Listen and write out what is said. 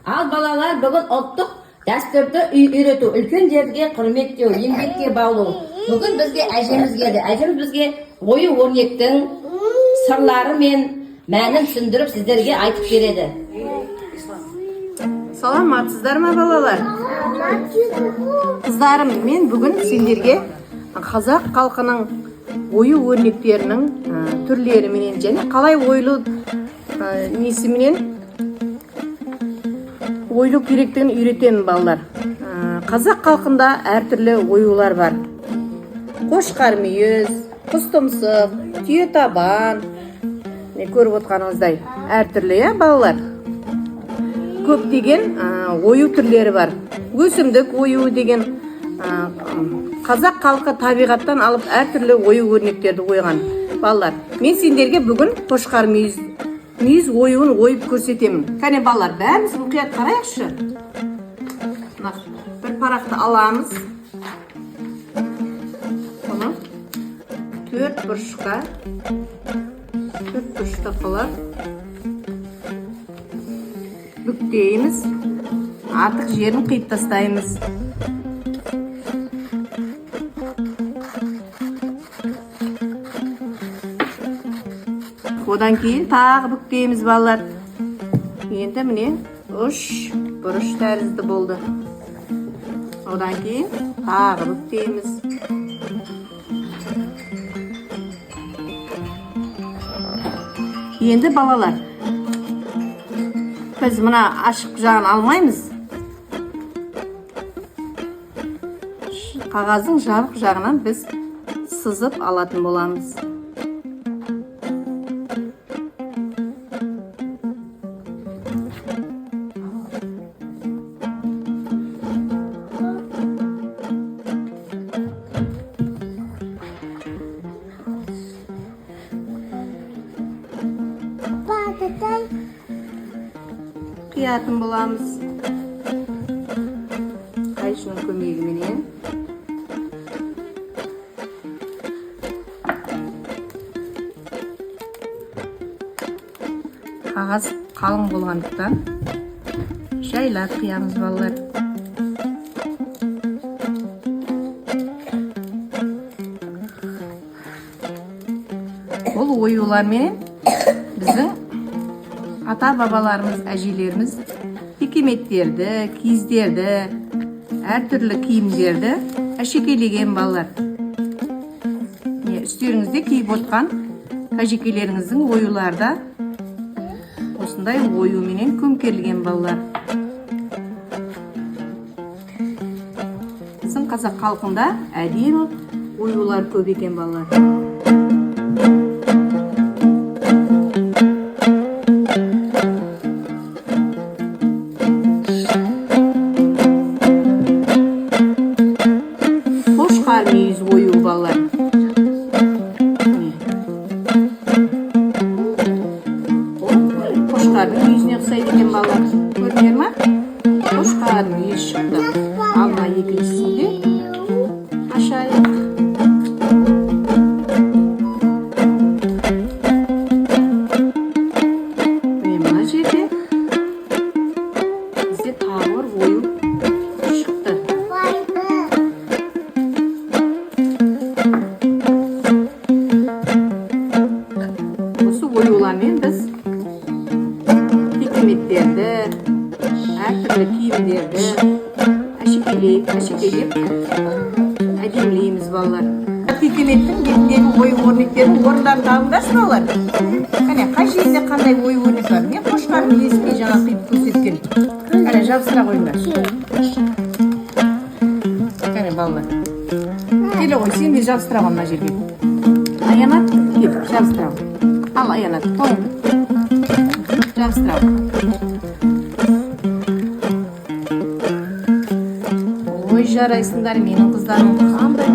Ал балалар бүгін ұлттық дәстүрді үйрету, үлкен жерге құрметтеу, еңбекке баулу. Бүгін бізге әжеміз келді. Әжеміз бізге ою өрнектің сырлары мен мәнін түсіндіріп сіздерге айтып береді. Саламатсыздар ма балалар? Қыздарым, мен бүгін сендерге қазақ халқының ою өрнектерінің түрлеріменен және қалай ойлу ойлу керектігін үйретемін балалар. Қазақ халқында әртүрлі оюлар бар. Қошқар мүйіз, құс тұмсық, түйе табан, көріп отқаныңыздай әртүрлі, балалар. Көптеген ою түрлері бар. Өсімдік ою деген қазақ халқы табиғаттан алып әртүрлі ою өрнектерді ойған. Балалар, мен сендерге бүгін қошқар мүйіз оюын ойып көрсетемін. Кәне балалар, бәріміз мұқият қарайықшы. Бір парақты аламыз. Бұны төрт бұрышқа қылып бүктейміз. Артық жерін қиып тастаймыз. Одан кейін тағы бүктейміз балалар. Енді міне 3 бұрыш тәрізді болды. Одан кейін тағы бүктейміз. Енді балалар, біз мына ашық жағын алмаймыз. Қағаздың жабық жағынан біз сызып алатын боламыз. Қиятын боламыз. Қайшының көмегіменен. Қағаз қалың болғандықтан жайлап қиямыз балалар. Бұл оюлармен біздің ата-бабаларымыз, әжелеріміз текеметтерді, киіздерді, әртүрлі киімдерді әшекейлеген балалар. Үстеріңізде киіп отқан әшекейлеріңіздің оюларда осындай оюменен көмкерілген балалар. Біздің қазақ халқында әдемі оюлар көп екен балалар. Қошқар мүйіз ою балалар. Қошқардың мүйізіне ұқсайды екен балалар. Көрдіңдер ма? Қошқар мүйіз шықты. Алма екіншісінде ашайық. Мына жерде бізде тағы бір ою шықты. Осы оюлармен біз текеметтерді, әртүрлі киімдерді әшекейлеп әдемілейміз балалар. Текеметтің бетіндегі ою өрнектерін орындарын табыңдаршы балалар. Кәне, қай жерде қандай ою өрнек бар? Мен қошқар мүйізіне жаңа қиып көрсеткен. Кәне, жабыстыра қойыңдар. Кәне балалар. Келе ғой, сен де жабыстыра ғой мына жерге. Аянат, кел, жабыстыра ғой. Ал Аянат, тоң. Жабыстыра ғой. Ой, жарайсыңдар, менің қыздарым қандай